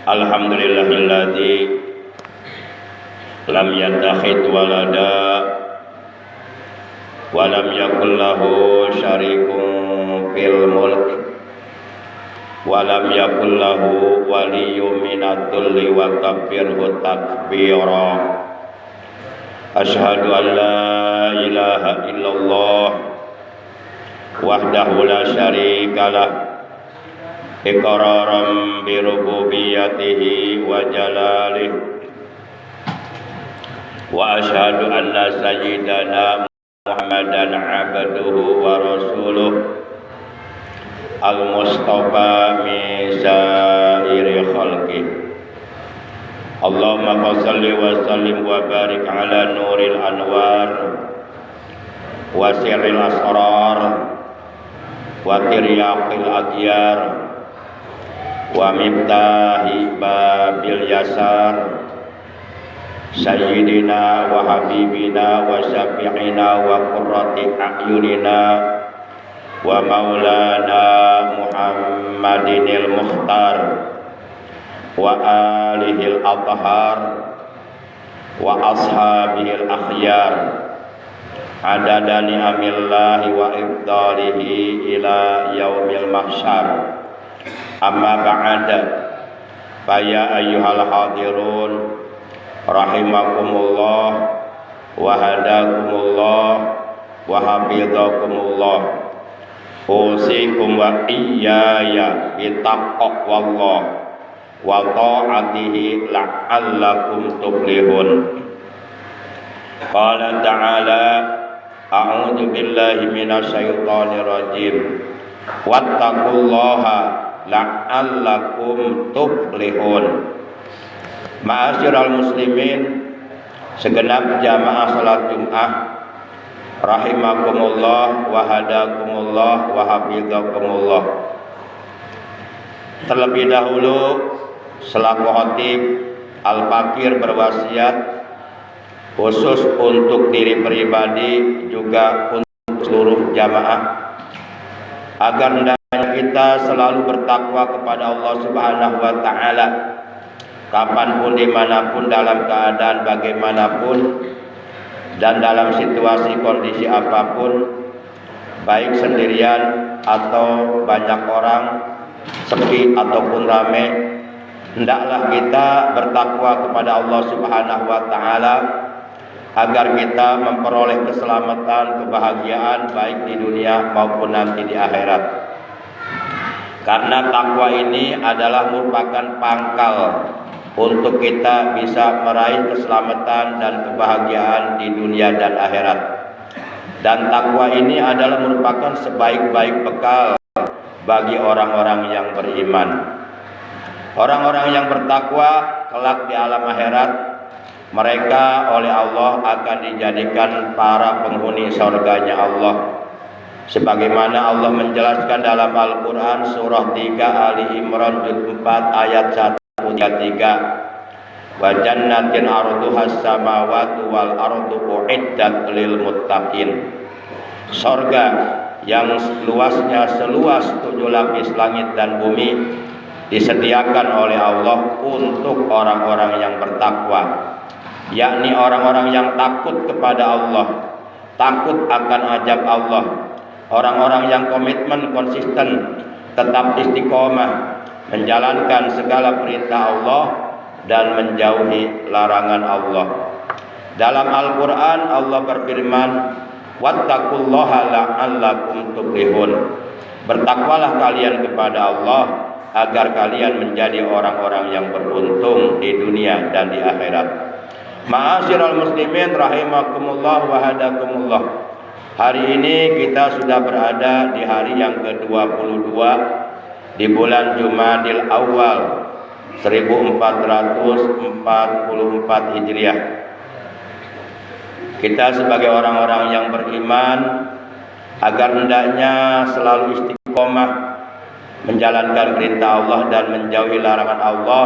Alhamdulillahilladzi lam yattakhidh walada wa lam yakul lahu syarikun fil mulk wa lam yakul lahu waliyyun minadh dhulli wa kabbirhu takbira. Asyhadu an la ilaha illallah wahdahu la syarikalah iqraran bi rububiyyatihi wa jalalihi wa asyhadu anna sayyidana Muhammadan abduhu wa rasuluh al-mustafa min sa'iri khalqih. Allahumma shalli wa sallim wa barik ala nuril anwar wa sirril asrar wa tiryaqil aghyar wa miftahi babil yasar sayyidina wa habibina wa syafi'ina wa qurrati a'yunina wa maulana Muhammadinil Mukhtar wa alihil athhar wa ashabihil akhyar adada ni'amillahi wa ifdalihi ila yaumil mahsyar. Amma ba'da, fa ya ayyuhal hadirun rahimakumullah wa hadakumullah wa hafizakumullah. Usikum wa iyaya bitaqwallah wa ta'atihi la'allakum tuflihun. Qala ta'ala a'udzu billahi minasyaitonir rajim wattaqullaha la'allakum tuflihun. Ma'asyiral muslimin, segenap jamaah salat Jumat rahimakumullah wa hadakumullah wa hafizakumullah. Terlebih dahulu selaku khatib Al-Fakir berwasiat khusus untuk diri pribadi juga untuk seluruh jamaah agar hendaknya kita selalu bertakwa kepada Allah Subhanahu wa taala kapanpun, dimanapun, dalam keadaan bagaimanapun, dan dalam situasi kondisi apapun, baik sendirian atau banyak orang, sepi ataupun ramai, hendaklah kita bertakwa kepada Allah Subhanahu wa taala agar kita memperoleh keselamatan, kebahagiaan baik di dunia maupun nanti di akhirat. Karena takwa ini adalah merupakan pangkal untuk kita bisa meraih keselamatan dan kebahagiaan di dunia dan akhirat. Dan takwa ini adalah merupakan sebaik-baik bekal bagi orang-orang yang beriman. Orang-orang yang bertakwa kelak di alam akhirat, mereka oleh Allah akan dijadikan para penghuni surganya Allah. Sebagaimana Allah menjelaskan dalam Al-Quran surah 3 Ali Imran juz 4 ayat 133, wa jannatin arduhas samawati wal ardu uiddat lil muttaqin. Surga yang luasnya seluas 7 lapis langit dan bumi disediakan oleh Allah untuk orang-orang yang bertakwa, yakni orang-orang yang takut kepada Allah, takut akan azab Allah, orang-orang yang komitmen konsisten, tetap istiqomah menjalankan segala perintah Allah dan menjauhi larangan Allah. Dalam Al-Quran Allah berfirman, wattaqullaha la'allakum tuflihun. Bertakwalah kalian kepada Allah agar kalian menjadi orang-orang yang beruntung di dunia dan di akhirat. Ma'asyiral muslimin rahimakumullah wa hadakumullah. Hari ini kita sudah berada di hari yang ke-22 di bulan Jumadil Awal 1444 Hijriah. Kita sebagai orang-orang yang beriman agar hendaknya selalu istiqomah menjalankan perintah Allah dan menjauhi larangan Allah,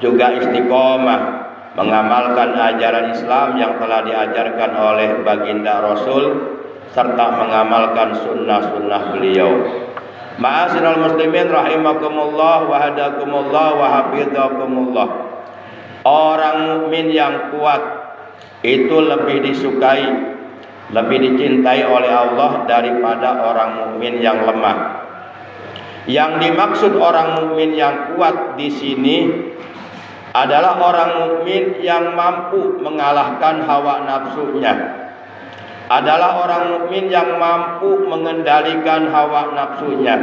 juga istiqomah mengamalkan ajaran Islam yang telah diajarkan oleh baginda Rasul serta mengamalkan sunnah-sunnah beliau. Ma'asyiral muslimin rahimakumullah wa hadakumullah wa hafizakumullah. Orang mukmin yang kuat itu lebih disukai, lebih dicintai oleh Allah daripada orang mukmin yang lemah. Yang dimaksud orang mukmin yang kuat di sini adalah orang mukmin yang mampu mengalahkan hawa nafsunya. Adalah orang mukmin yang mampu mengendalikan hawa nafsunya.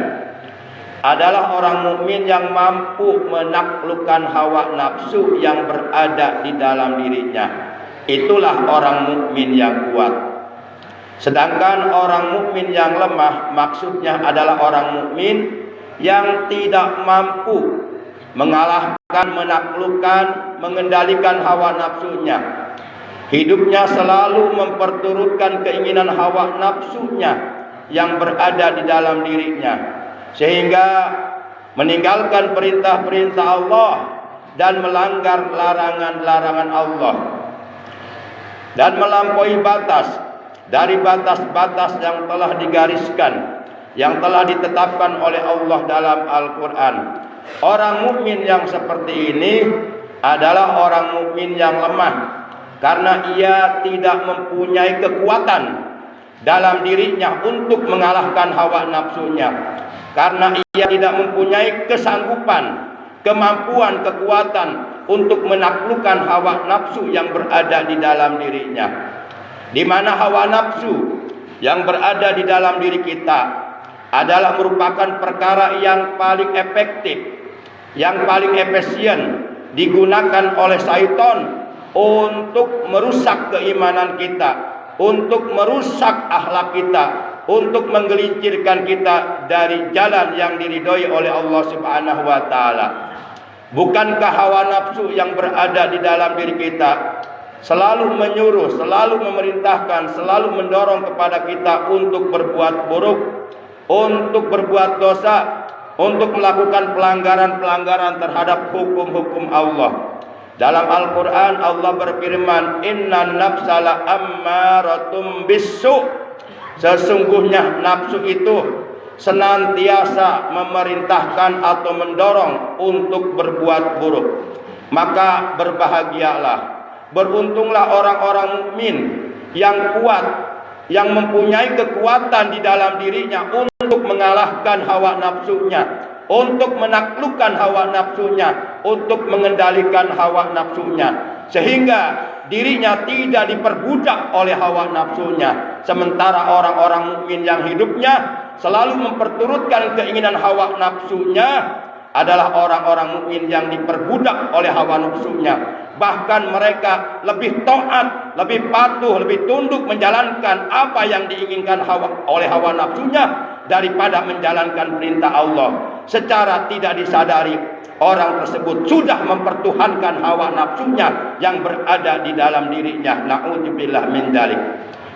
Adalah orang mukmin yang mampu menaklukkan hawa nafsu yang berada di dalam dirinya. Itulah orang mukmin yang kuat. Sedangkan orang mukmin yang lemah maksudnya adalah orang mukmin yang tidak mampu mengalahkan, menaklukkan, mengendalikan hawa nafsunya. Hidupnya selalu memperturutkan keinginan hawa nafsunya yang berada di dalam dirinya, sehingga meninggalkan perintah-perintah Allah dan melanggar larangan-larangan Allah, dan melampaui batas dari batas-batas yang telah digariskan, yang telah ditetapkan oleh Allah dalam Al-Quran. Orang mukmin yang seperti ini adalah orang mukmin yang lemah, karena ia tidak mempunyai kekuatan dalam dirinya untuk mengalahkan hawa nafsunya, karena ia tidak mempunyai kesanggupan, kemampuan, kekuatan untuk menaklukkan hawa nafsu yang berada di dalam dirinya. Di mana hawa nafsu yang berada di dalam diri kita adalah merupakan perkara yang paling efektif, yang paling efisien digunakan oleh syaitan untuk merusak keimanan kita, untuk merusak akhlak kita, untuk menggelincirkan kita dari jalan yang diridhoi oleh Allah Subhanahu wa taala. Bukankah hawa nafsu yang berada di dalam diri kita selalu menyuruh, selalu memerintahkan, selalu mendorong kepada kita untuk berbuat buruk, untuk berbuat dosa, untuk melakukan pelanggaran-pelanggaran terhadap hukum-hukum Allah. Dalam Al-Quran Allah berfirman, Innan nafsala ammaratum bisu. Sesungguhnya nafsu itu senantiasa memerintahkan atau mendorong untuk berbuat buruk. Maka berbahagialah, beruntunglah orang-orang mukmin yang kuat, yang mempunyai kekuatan di dalam dirinya untuk mengalahkan hawa nafsunya, untuk menaklukkan hawa nafsunya, untuk mengendalikan hawa nafsunya, sehingga dirinya tidak diperbudak oleh hawa nafsunya. Sementara orang-orang mukmin yang hidupnya selalu memperturutkan keinginan hawa nafsunya adalah orang-orang mukmin yang diperbudak oleh hawa nafsunya. Bahkan mereka lebih taat, lebih patuh, lebih tunduk menjalankan apa yang diinginkan oleh hawa nafsunya daripada menjalankan perintah Allah. Secara tidak disadari, orang tersebut sudah mempertuhankan hawa nafsunya yang berada di dalam dirinya. Na'udzubillah min dzalik.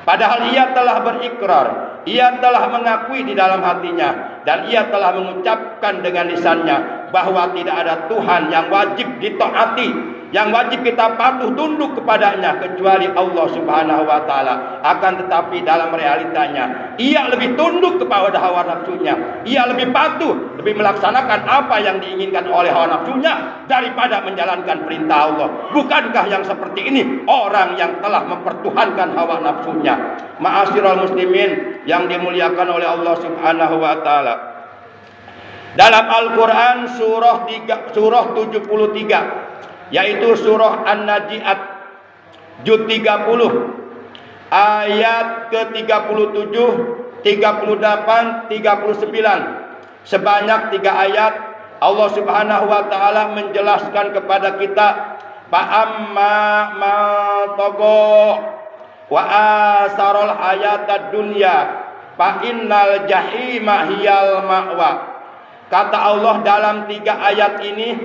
Padahal ia telah berikrar, ia telah mengakui di dalam hatinya, dan ia telah mengucapkan dengan lisannya bahwa tidak ada Tuhan yang wajib ditaati, yang wajib kita patuh tunduk kepadanya kecuali Allah Subhanahu wa taala. Akan tetapi dalam realitanya ia lebih tunduk kepada hawa nafsunya, ia lebih patuh, lebih melaksanakan apa yang diinginkan oleh hawa nafsunya daripada menjalankan perintah Allah. Bukankah yang seperti ini orang yang telah mempertuhankan hawa nafsunya? Ma'asyiral muslimin yang dimuliakan oleh Allah Subhanahu wa taala. Dalam Al-Qur'an surah 73, yaitu surah An-Naji'at juz 30 ayat ke-37, 38, 39. Sebanyak 3 ayat Allah Subhanahu wa taala menjelaskan kepada kita fa'amma ma tagha wa asarul hayatad dunya fa innal jahima hiyal ma'wa. Kata Allah dalam 3 ayat ini,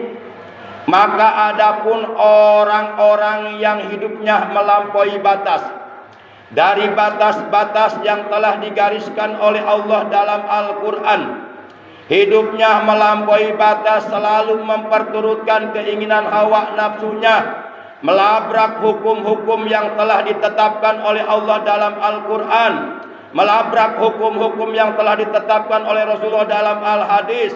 maka adapun orang-orang yang hidupnya melampaui batas dari batas-batas yang telah digariskan oleh Allah dalam Al-Quran, hidupnya melampaui batas, selalu memperturutkan keinginan hawa nafsunya, melabrak hukum-hukum yang telah ditetapkan oleh Allah dalam Al-Quran, melabrak hukum-hukum yang telah ditetapkan oleh Rasulullah dalam al-hadis,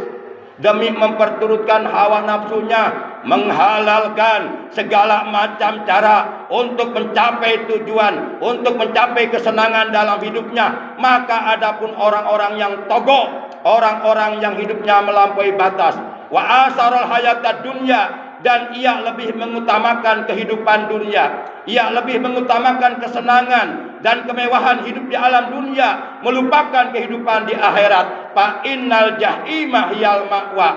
demi memperturutkan hawa nafsunya, menghalalkan segala macam cara untuk mencapai tujuan, untuk mencapai kesenangan dalam hidupnya. Maka adapun orang-orang yang togo, orang-orang yang hidupnya melampaui batas, wa asarul hayatad dunya, dan ia lebih mengutamakan kehidupan dunia, ia lebih mengutamakan kesenangan dan kemewahan hidup di alam dunia, melupakan kehidupan di akhirat. Fa innal jahimah hiyal ma'wa,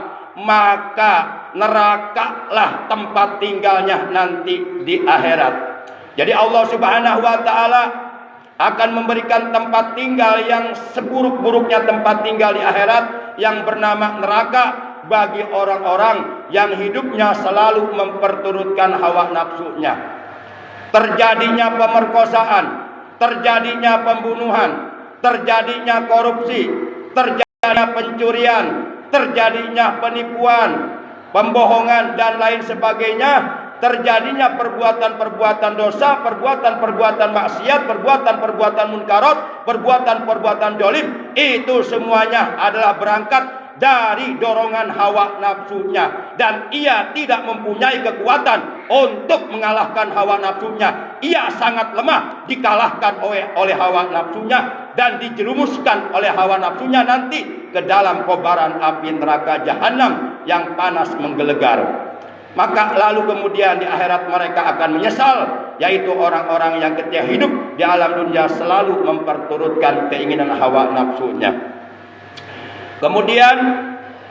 maka nerakalah tempat tinggalnya nanti di akhirat. Jadi Allah Subhanahu wa taala akan memberikan tempat tinggal yang seburuk-buruknya tempat tinggal di akhirat, yang bernama neraka, bagi orang-orang yang hidupnya selalu memperturutkan hawa nafsunya. Terjadinya pemerkosaan, terjadinya pembunuhan, terjadinya korupsi, terjadinya pencurian, terjadinya penipuan, pembohongan dan lain sebagainya, terjadinya perbuatan-perbuatan dosa, perbuatan-perbuatan maksiat, perbuatan-perbuatan munkarat, perbuatan-perbuatan zalim, itu semuanya adalah berangkat dari dorongan hawa nafsunya, dan ia tidak mempunyai kekuatan untuk mengalahkan hawa nafsunya. Ia sangat lemah dikalahkan oleh hawa nafsunya dan dijerumuskan oleh hawa nafsunya nanti ke dalam kobaran api neraka jahanam yang panas menggelegar. Maka lalu kemudian di akhirat mereka akan menyesal, yaitu orang-orang yang ketika hidup di alam dunia selalu memperturutkan keinginan hawa nafsunya. Kemudian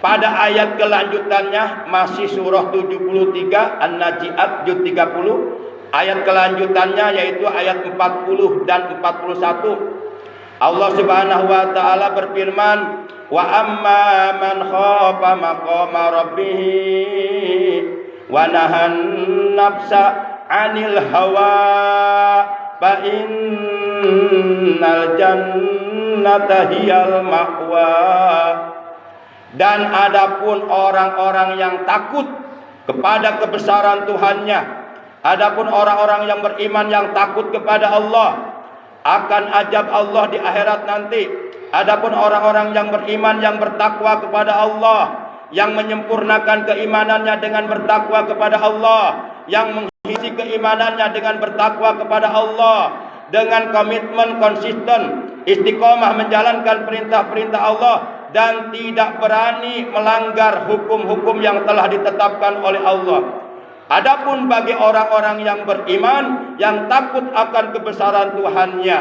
pada ayat kelanjutannya, masih surah 73 An-Najiat juz 30, ayat kelanjutannya yaitu ayat 40 dan 41. Allah Subhanahu wa taala berfirman, wa amma man khafa maqama rabbih wa nahan nafsa 'anil hawa fa innal jannata hiyal ma'wa. Dan adapun orang-orang yang takut kepada kebesaran Tuhannya, adapun orang-orang yang beriman yang takut kepada Allah akan azab Allah di akhirat nanti. Adapun orang-orang yang beriman yang bertakwa kepada Allah, yang menyempurnakan keimanannya dengan bertakwa kepada Allah, yang mengisi keimanannya dengan bertakwa kepada Allah, dengan komitmen konsisten, istiqomah menjalankan perintah-perintah Allah, dan tidak berani melanggar hukum-hukum yang telah ditetapkan oleh Allah. Adapun bagi orang-orang yang beriman, yang takut akan kebesaran Tuhannya,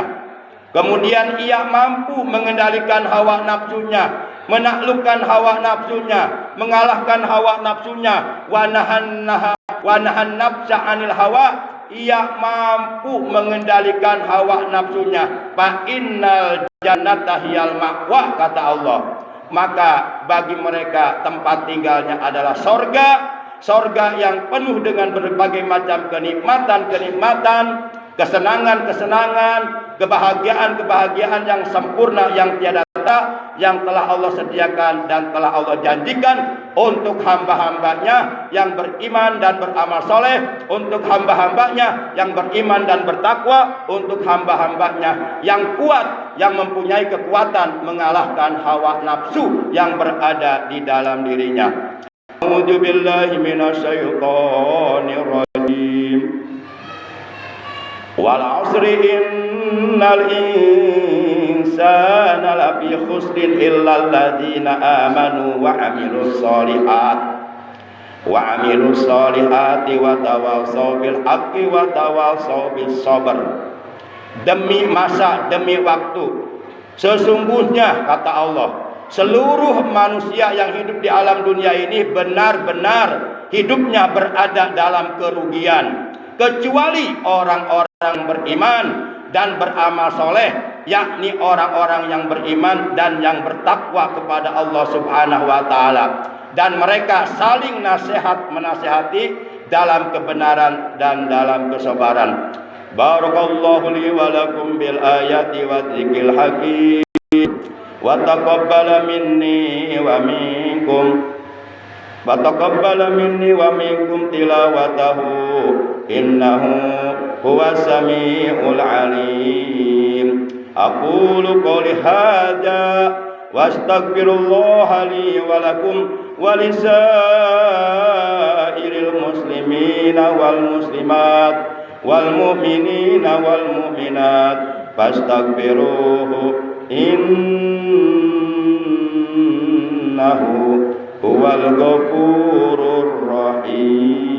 kemudian ia mampu mengendalikan hawa nafsunya, menaklukkan hawa nafsunya, mengalahkan hawa nafsunya, wa nahan nafsa 'anil hawa, ia mampu mengendalikan hawa nafsunya. Fa innal jannata hiyal ma'wa, kata Allah. Maka bagi mereka tempat tinggalnya adalah sorga, sorga yang penuh dengan berbagai macam kenikmatan-kenikmatan, kesenangan-kesenangan, kebahagiaan-kebahagiaan yang sempurna, yang tiada tara, yang telah Allah sediakan dan telah Allah janjikan untuk hamba-hambanya yang beriman dan beramal soleh, untuk hamba-hambanya yang beriman dan bertakwa, untuk hamba-hambanya yang kuat, yang mempunyai kekuatan mengalahkan hawa nafsu yang berada di dalam dirinya. A'udzu billahi minasyaitonir rajim. Wal 'asri innal insana lafi khusrin illal ladzina amanu wa 'amilus solihati wa tawassaw bil haqqi wa tawassaw bis sabr. Demi masa, demi waktu, sesungguhnya kata Allah, seluruh manusia yang hidup di alam dunia ini benar-benar hidupnya berada dalam kerugian, kecuali orang-orang beriman dan beramal soleh, yakni orang-orang yang beriman dan yang bertakwa kepada Allah Subhanahu wa taala, dan mereka saling menasihati dalam kebenaran dan dalam kesabaran. Barakallahu li wa lakum bil ayati wa dzikril hakim wa taqabbala minni wa minkum tilawatahu innahu huwas samiul alim. aqulu qouli hadza wa astaghfirullaha li wa lakum wa lisairil muslimina wal muslimat wal mu'minina wal mu'minat fastaghfiruhu innahu huwal ghafurur rahim.